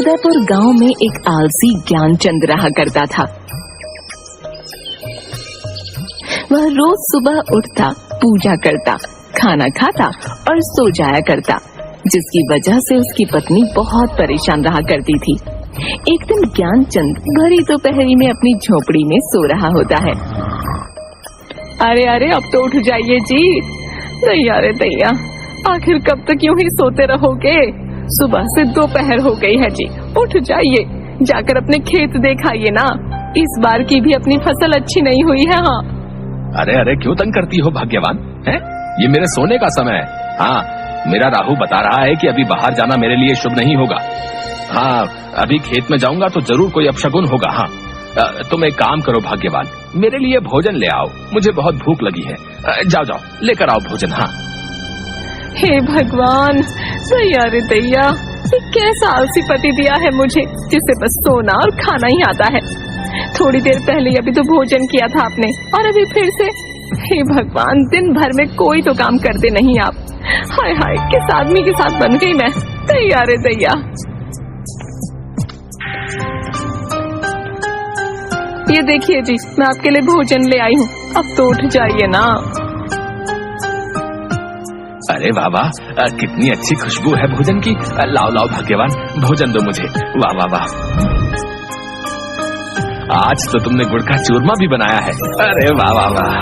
उदयपुर गांव में एक आलसी ज्ञानचंद रहा करता था। वह रोज सुबह उठता, पूजा करता, खाना खाता और सो जाया करता, जिसकी वजह से उसकी पत्नी बहुत परेशान रहा करती थी। एक दिन ज्ञानचंद भरी दोपहरी में अपनी झोपड़ी में सो रहा होता है। अरे अरे अब तो उठ जाइए जी। दैया रे दैया, आखिर कब तक यूं ही सोते रहोगे? सुबह से दोपहर हो गई है जी, उठ जाइए, जाकर अपने खेत देखाइए ना, इस बार की भी अपनी फसल अच्छी नहीं हुई है। हाँ। अरे अरे क्यों तंग करती हो भाग्यवान, हैं? ये मेरे सोने का समय है। हाँ, मेरा राहु बता रहा है कि अभी बाहर जाना मेरे लिए शुभ नहीं होगा। हाँ, अभी खेत में जाऊंगा तो जरूर कोई अपशगुन होगा। हाँ, तुम एक काम करो भाग्यवान, मेरे लिए भोजन ले आओ, मुझे बहुत भूख लगी है। जाओ जाओ, लेकर आओ भोजन। हाँ। हे भगवान, दैया रे दैया, ये कैसा आलसी पति दिया है मुझे, जिसे बस सोना और खाना ही आता है। थोड़ी देर पहले अभी तो भोजन किया था आपने, और अभी फिर से। हे भगवान, दिन भर में कोई तो काम करते नहीं आप। हाय हाय, किस आदमी के साथ बन गई मैं। दैया रे दैया। ये देखिए जी, मैं आपके लिए भोजन ले आई हूँ, अब तो उठ जाइए ना। अरे वाह वाह, कितनी अच्छी खुशबू है भोजन की। लाओ लाओ भाग्यवान, भोजन दो मुझे। वाह वाह वाह, आज तो तुमने गुड़ का चूरमा भी बनाया है। अरे वाह वाह वाह।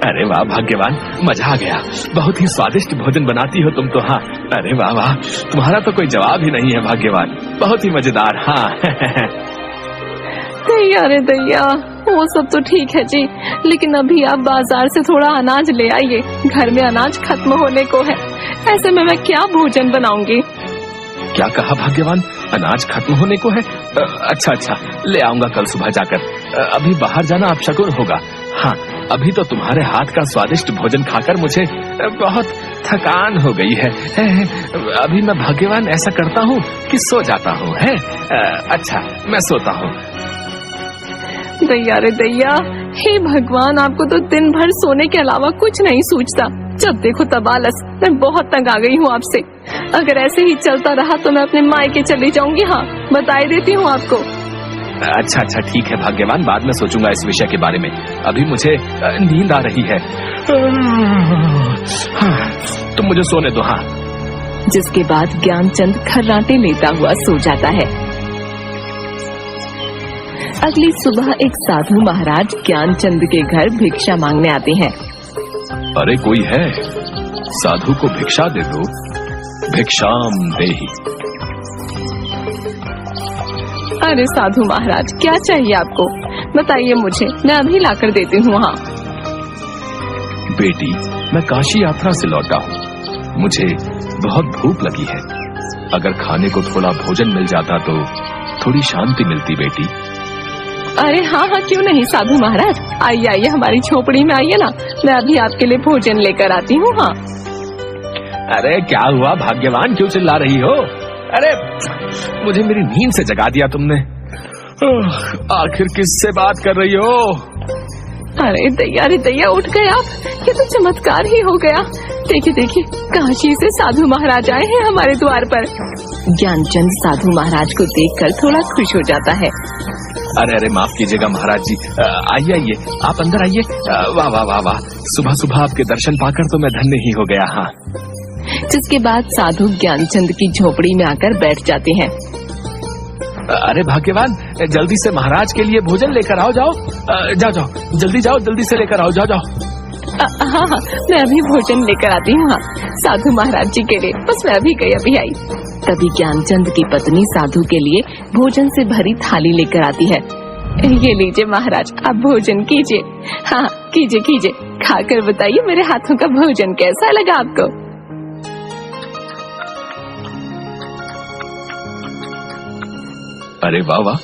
अरे वाह भाग्यवान, मजा आ गया, बहुत ही स्वादिष्ट भोजन बनाती हो तुम तो। हाँ, अरे वाह वाह, तुम्हारा तो कोई जवाब ही नहीं है भाग्यवान, बहुत ही मजेदार। हाँ। दैया रे दैया, वो सब तो ठीक है जी, लेकिन अभी आप बाजार से थोड़ा अनाज ले आइए, घर में अनाज खत्म होने को है। ऐसे में मैं क्या भोजन बनाऊंगी? क्या कहा भाग्यवान, अनाज खत्म होने को है? अच्छा अच्छा, ले आऊंगा कल सुबह जाकर। अभी बाहर जाना अपशगुन होगा। हाँ, अभी तो तुम्हारे हाथ का स्वादिष्ट भोजन खाकर मुझे बहुत थकान हो गई है। अभी मैं भाग्यवान ऐसा करता हूँ कि सो जाता हूँ। अच्छा, मैं सोता हूँ। दैया रे दैया, हे भगवान, आपको तो दिन भर सोने के अलावा कुछ नहीं सूझता। जब देखो तब आलस। मैं बहुत तंग आ गई हूँ आपसे। अगर ऐसे ही चलता रहा तो मैं अपने मायके चली जाऊंगी। हाँ, बता देती हूँ आपको। अच्छा अच्छा, ठीक है भाग्यवान, बाद में सोचूंगा इस विषय के बारे में। अभी मुझे नींद आ रही है। हाँ, तुम मुझे सोने दो। हाँ। जिसके बाद ज्ञानचंद खर्राटे लेता हुआ सो जाता है। अगली सुबह एक साधु महाराज ज्ञानचंद के घर भिक्षा मांगने आते हैं। अरे कोई है, साधु को भिक्षा दे दो, भिक्षाम देहि। अरे साधु महाराज, क्या चाहिए आपको, बताइए मुझे, मैं अभी लाकर देती हूँ। हाँ। बेटी, मैं काशी यात्रा से लौटा हूँ, मुझे बहुत भूख लगी है। अगर खाने को थोड़ा भोजन मिल जाता तो थोड़ी शांति मिलती बेटी। अरे हाँ हाँ, क्यों नहीं साधु महाराज, आइए आइए, हमारी झोपड़ी में आइए ना, मैं अभी आपके लिए भोजन लेकर आती हूँ। हाँ। अरे क्या हुआ भाग्यवान, क्यों चिल्ला रही हो? अरे मुझे मेरी नींद से जगा दिया तुमने। आखिर किससे बात कर रही हो? अरे दैया रे दैया, उठ गए आप, ये तो चमत्कार ही हो गया। देखिए देखिए, काशी से साधु महाराज आए हैं हमारे द्वार पर। ज्ञानचंद साधु महाराज को देखकर थोड़ा खुश हो जाता है। अरे अरे माफ कीजिएगा महाराज जी, आइए आइए, आप अंदर आइए। वाह वाह वाह वाह, सुबह सुबह आपके दर्शन पाकर तो मैं धन्य ही हो गया। हाँ। जिसके बाद साधु ज्ञानचंद की झोपड़ी में आकर बैठ जाते हैं। अरे भाग्यवान, जल्दी से महाराज के लिए भोजन लेकर आओ। जाओ जाओ जाओ, जल्दी जाओ, जल्दी से लेकर आओ। जाओ जाओ। हाँ हाँ, मैं अभी भोजन लेकर आती हूँ। हाँ, साधु महाराज जी के लिए, बस मैं अभी गई, अभी आई। तभी ज्ञानचंद की पत्नी साधु के लिए भोजन से भरी थाली लेकर आती है। ये लीजिए महाराज, आप भोजन कीजिए। हाँ, कीजिए कीजिए, खाकर बताइए मेरे हाथों का भोजन कैसा लगा आपको। अरे वाह वाह,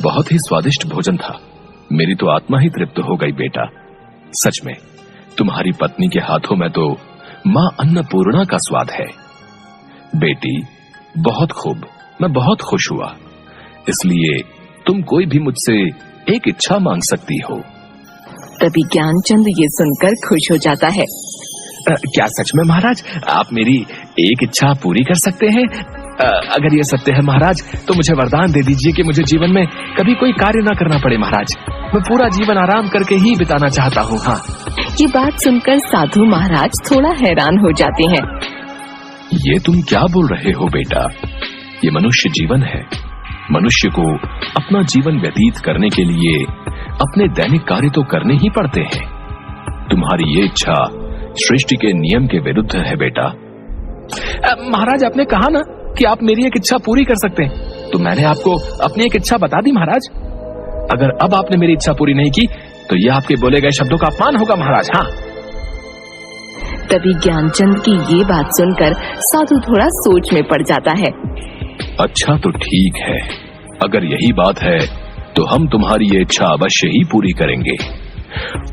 बहुत ही स्वादिष्ट भोजन था, मेरी तो आत्मा ही तृप्त हो गई बेटा। सच में तुम्हारी पत्नी के हाथों में तो माँ अन्नपूर्णा का स्वाद है। बेटी बहुत खूब, मैं बहुत खुश हुआ। इसलिए तुम कोई भी मुझसे एक इच्छा मांग सकती हो। तभी ज्ञानचंद ये सुनकर खुश हो जाता है। क्या सच में महाराज, आप मेरी एक इच्छा पूरी कर सकते हैं? अगर ये सत्य है महाराज, तो मुझे वरदान दे दीजिए कि मुझे जीवन में कभी कोई कार्य न करना पड़े महाराज। मैं पूरा जीवन आराम करके ही बिताना चाहता हूँ। हाँ। ये बात सुनकर साधु महाराज थोड़ा हैरान हो जाते हैं। ये तुम क्या बोल रहे हो बेटा? ये मनुष्य जीवन है। मनुष्य को अपना जीवन व्यतीत करने के लिए अपने दैनिक कार्य तो करने ही पड़ते हैं। तुम्हारी ये इच्छा सृष्टि के नियम के विरुद्ध है बेटा। महाराज, आपने कहा ना कि आप मेरी एक इच्छा पूरी कर सकते हैं, तो मैंने आपको अपनी एक इच्छा बता दी महाराज। अगर अब आपने मेरी इच्छा पूरी नहीं की तो यह आपके बोले गए शब्दों का अपमान होगा महाराज। हाँ। तभी ज्ञानचंद की ये बात सुनकर साधु थोड़ा सोच में पड़ जाता है। अच्छा तो ठीक है, अगर यही बात है तो हम तुम्हारी ये इच्छा अवश्य ही पूरी करेंगे।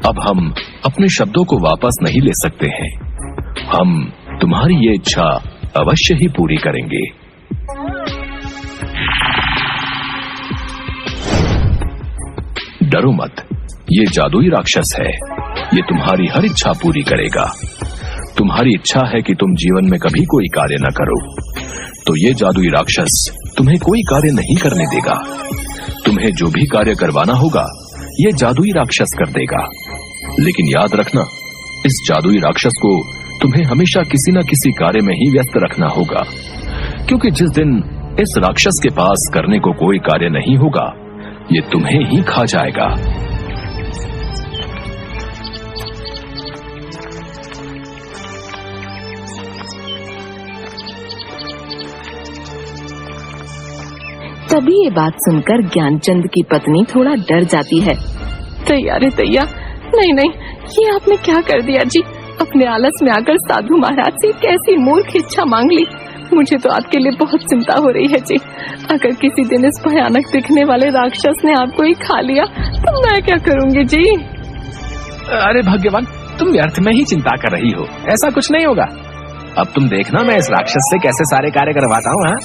अब हम अपने शब्दों को वापस नहीं ले सकते हैं। हम तुम्हारी ये इच्छा अवश्य ही पूरी करेंगे। डरो मत, ये जादुई राक्षस है। ये तुम्हारी हर इच्छा पूरी करेगा। तुम्हारी इच्छा है कि तुम जीवन में कभी कोई कार्य न करो, तो ये जादुई राक्षस तुम्हें कोई कार्य नहीं करने देगा। तुम्हें जो भी कार्य करवाना होगा ये जादुई राक्षस कर देगा। लेकिन याद रखना, इस जादुई राक्षस को तुम्हें हमेशा किसी न किसी कार्य में ही व्यस्त रखना होगा, क्योंकि जिस दिन इस राक्षस के पास करने को कोई कार्य नहीं होगा, ये तुम्हें ही खा जाएगा। तभी ये बात सुनकर ज्ञानचंद की पत्नी थोड़ा डर जाती है। तैया रे तैया, नहीं, ये आपने क्या कर दिया जी? अपने आलस में आकर साधु महाराज से कैसी मूर्ख इच्छा मांग ली। मुझे तो आपके लिए बहुत चिंता हो रही है जी। अगर किसी दिन इस भयानक दिखने वाले राक्षस ने आपको ही खा लिया तो मैं क्या करूंगी जी? अरे भाग्यवान, तुम व्यर्थ में ही चिंता कर रही हो। ऐसा कुछ नहीं होगा। अब तुम देखना मैं इस राक्षस से कैसे सारे कार्य करवाता हूँ। हाँ,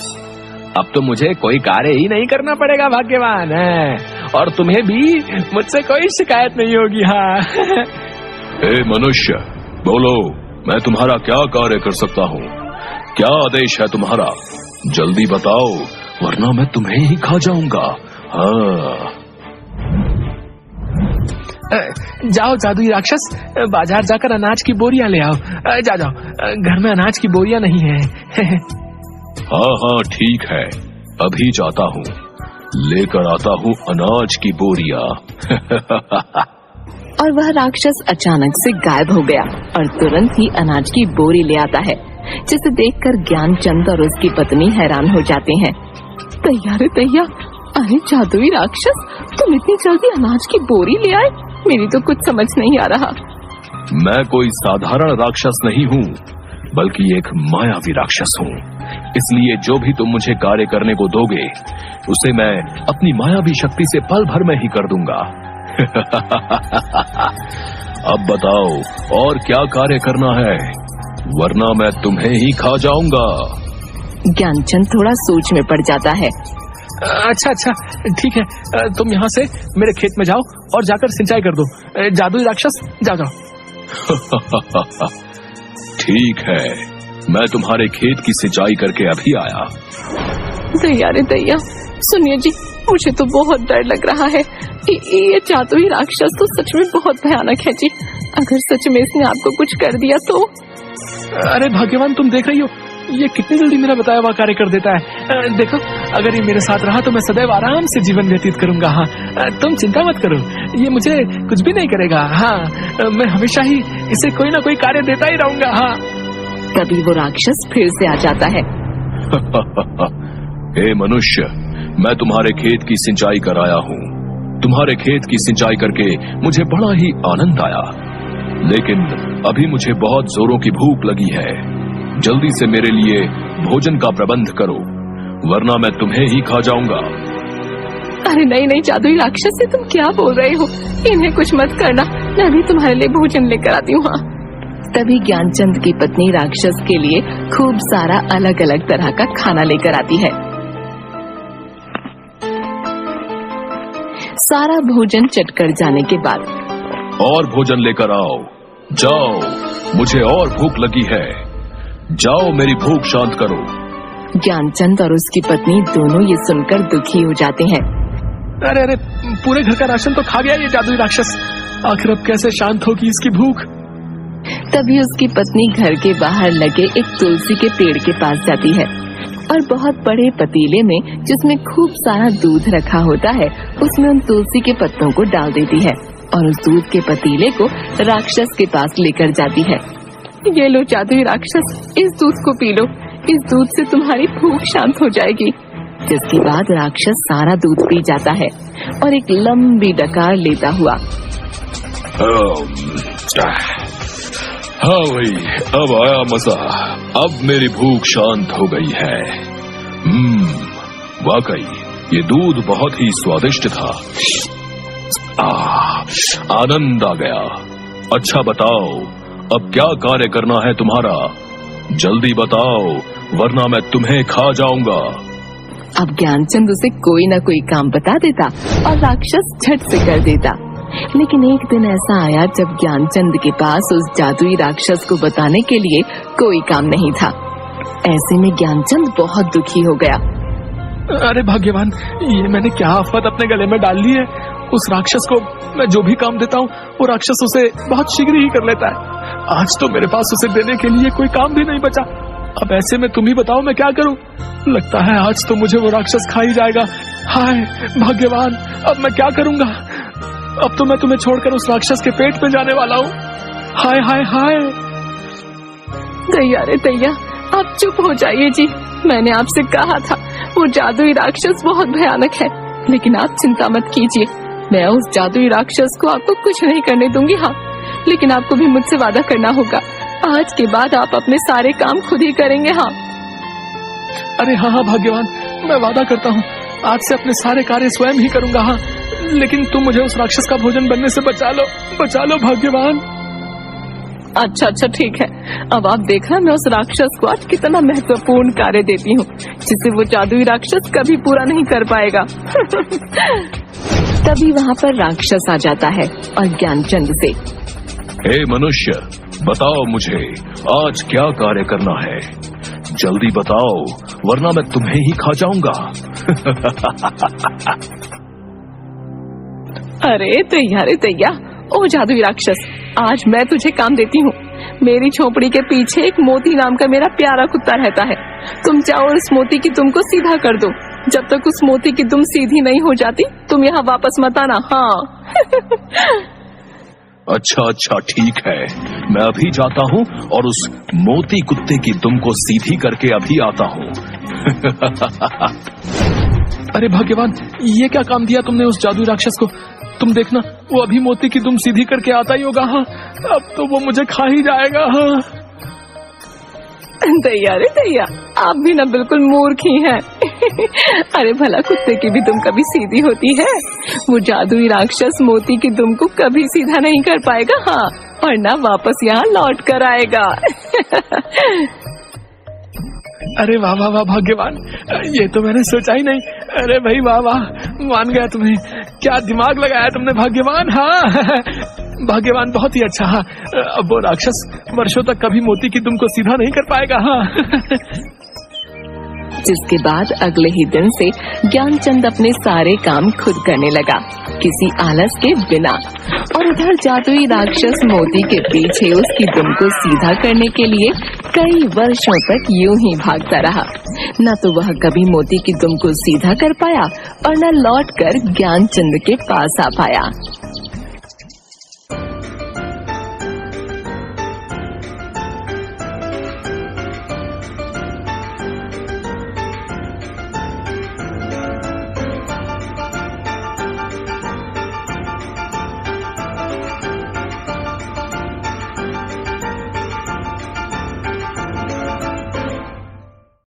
अब तो मुझे कोई कार्य ही नहीं करना पड़ेगा भाग्यवान है, और तुम्हें भी मुझसे कोई शिकायत नहीं होगी। हाँ। हे मनुष्य, बोलो, मैं तुम्हारा क्या कार्य कर सकता हूँ? क्या आदेश है तुम्हारा? जल्दी बताओ, वरना मैं तुम्हें ही खा जाऊंगा। हाँ। जाओ जादुई राक्षस, बाजार जाकर अनाज की बोरियां ले आओ। जाओ, घर में अनाज की बोरियां नहीं है। हाँ, ठीक है, अभी जाता हूँ, लेकर आता हूँ अनाज की बोरियां। और वह राक्षस अचानक से गायब हो गया और तुरंत ही अनाज की बोरी ले आता है, जिसे देखकर ज्ञानचंद और उसकी पत्नी हैरान हो जाते हैं। तैया, अरे जादुई राक्षस, तुम इतनी जल्दी अनाज की बोरी ले आए? मेरी तो कुछ समझ नहीं आ रहा। मैं कोई साधारण राक्षस नहीं हूँ, बल्कि एक मायावी राक्षस हूँ। इसलिए जो भी तुम मुझे कार्य करने को दोगे, उसे मैं अपनी मायावी शक्ति से पल भर में ही कर दूंगा। अब बताओ, और क्या कार्य करना है, वरना मैं तुम्हें ही खा जाऊंगा। ज्ञानचंद थोड़ा सोच में पड़ जाता है। अच्छा, ठीक है, तुम यहाँ से मेरे खेत में जाओ और जाकर सिंचाई कर दो। जादुई राक्षस, जाओ। ठीक है, मैं तुम्हारे खेत की सिंचाई करके अभी आया। तैया, सुनिए जी, मुझे तो बहुत डर लग रहा है। ये जादुई राक्षस तो सच में बहुत भयानक है जी। अगर सच में इसने आपको कुछ कर दिया तो? अरे भाग्यवान, तुम देख रही हो ये कितनी जल्दी मेरा बताया हुआ कार्य कर देता है। देखो, अगर ये मेरे साथ रहा तो मैं सदैव आराम से जीवन व्यतीत करूंगा। हाँ, तुम चिंता मत करो, ये मुझे कुछ भी नहीं करेगा। हाँ, मैं हमेशा ही इसे कोई ना कोई कार्य देता ही रहूंगा। हाँ। तभी वो राक्षस फिर से आ जाता है। हे मनुष्य, मैं तुम्हारे खेत की सिंचाई कराया हूँ। तुम्हारे खेत की सिंचाई करके मुझे बड़ा ही आनंद आया, लेकिन अभी मुझे बहुत जोरों की भूख लगी है। जल्दी से मेरे लिए भोजन का प्रबंध करो, वरना मैं तुम्हें ही खा जाऊंगा। अरे नहीं जादुई राक्षस, तुम क्या बोल रहे हो? इन्हें कुछ मत करना, मैं भी तुम्हारे लिए भोजन लेकर आती हूँ। हाँ। तभी ज्ञानचंद की पत्नी राक्षस के लिए खूब सारा अलग अलग तरह का खाना लेकर आती है। सारा भोजन चटकर जाने के बाद, और भोजन लेकर आओ, जाओ, मुझे और भूख लगी है। जाओ मेरी भूख शांत करो। ज्ञानचंद और उसकी पत्नी दोनों ये सुनकर दुखी हो जाते हैं। अरे अरे, पूरे घर का राशन तो खा गया ये जादुई राक्षस, आखिर अब कैसे शांत होगी इसकी भूख। तभी उसकी पत्नी घर के बाहर लगे एक तुलसी के पेड़ के पास जाती है और बहुत बड़े पतीले में जिसमें खूब सारा दूध रखा होता है उसमें उन तुलसी के पत्तों को डाल देती है और उस दूध के पतीले को राक्षस के पास लेकर जाती है। ये लो जादुई राक्षस, इस दूध को पी लो, इस दूध से तुम्हारी भूख शांत हो जाएगी। जिसके बाद राक्षस सारा दूध पी जाता है और एक लंबी डकार लेता हुआ हाँ भाई, अब आया मजा, अब मेरी भूख शांत हो गई है। वाकई ये दूध बहुत ही स्वादिष्ट था। आनंद आ गया। अच्छा बताओ, अब क्या कार्य करना है तुम्हारा? जल्दी बताओ, वरना मैं तुम्हें खा जाऊंगा। अब ज्ञानचंद उसे कोई न कोई काम बता देता और राक्षस झट से कर देता। लेकिन एक दिन ऐसा आया जब ज्ञानचंद के पास उस जादुई राक्षस को बताने के लिए कोई काम नहीं था। ऐसे में ज्ञानचंद बहुत दुखी हो गया। अरे भाग्यवान, ये मैंने क्या आफत अपने गले में डाल ली है। उस राक्षस को मैं जो भी काम देता हूँ वो राक्षस उसे बहुत शीघ्र ही कर लेता है। आज तो मेरे पास उसे देने के लिए कोई काम भी नहीं बचा। अब ऐसे में तुम ही बताओ मैं क्या करूं? लगता है आज तो मुझे वो राक्षस खा ही जाएगा। हाय भाग्यवान, अब मैं क्या करूंगा? अब तो मैं तुम्हें छोड़कर उस राक्षस के पेट में जाने वाला हूँ। हाय हाय हाय। दैया रे दैया, आप चुप हो जाइए जी। मैंने आपसे कहा था वो जादुई राक्षस बहुत भयानक है, लेकिन आप चिंता मत कीजिए, मैं उस जादुई राक्षस को आपको कुछ नहीं करने दूंगी। हाँ, लेकिन आपको भी मुझसे वादा करना होगा, आज के बाद आप अपने सारे काम खुद ही करेंगे। हाँ। अरे हाँ हाँ भाग्यवान, मैं वादा करता हूँ आज से अपने सारे कार्य स्वयं ही करूंगा। हाँ, लेकिन तुम मुझे उस राक्षस का भोजन बनने से बचा लो भाग्यवान। अच्छा अच्छा ठीक है, अब आप देखना मैं उस राक्षस को आज कितना महत्वपूर्ण कार्य देती हूँ जिसे वो जादुई राक्षस कभी पूरा नहीं कर पाएगा। तभी वहाँ पर राक्षस आ जाता है और ज्ञानचंद से, हे मनुष्य, बताओ मुझे आज क्या कार्य करना है? जल्दी बताओ, वरना मैं तुम्हें ही खा जाऊंगा। अरे दैया, ओ जादुई राक्षस, आज मैं तुझे काम देती हूँ। मेरी झोपड़ी के पीछे एक मोती नाम का मेरा प्यारा कुत्ता रहता है। तुम जाओ और उस मोती की दुम को सीधा कर दो। जब तक उस मोती की दुम सीधी नहीं हो जाती तुम यहाँ वापस मत आना। हाँ। अच्छा ठीक है, मैं अभी जाता हूँ और उस मोती कुत्ते की दुम को सीधी करके अभी आता हूँ। अरे भाग्यवान, ये क्या काम दिया तुमने उस जादुई राक्षस को? तुम देखना, वो अभी मोती की दुम सीधी करके आता ही होगा। हाँ, अब तो वो मुझे खा ही जाएगा। हाँ। दैया रे दैया, आप भी ना बिल्कुल मूर्ख ही हैं। अरे भला कुत्ते की भी दुम कभी सीधी होती है? वो जादुई राक्षस मोती की दुम को कभी सीधा नहीं कर पाएगा। हाँ, और ना वापस यहाँ लौट कर आएगा। अरे वाह वाह वाह भाग्यवान, ये तो मैंने सोचा ही नहीं। अरे भाई वाह वाह, मान गया तुम्हें, क्या दिमाग लगाया तुमने भाग्यवान। हाँ भाग्यवान, बहुत ही अच्छा। हाँ, अब वो राक्षस वर्षों तक कभी मोती की दुम को सीधा नहीं कर पाएगा। हाँ। जिसके बाद अगले ही दिन से ज्ञानचंद अपने सारे काम खुद करने लगा, किसी आलस के बिना। और उधर जादुई राक्षस मोती के पीछे उसकी दुम को सीधा करने के लिए कई वर्षों तक यूं ही भागता रहा। न तो वह कभी मोती की दुम को सीधा कर पाया और न लौटकर ज्ञानचंद के पास आ पाया।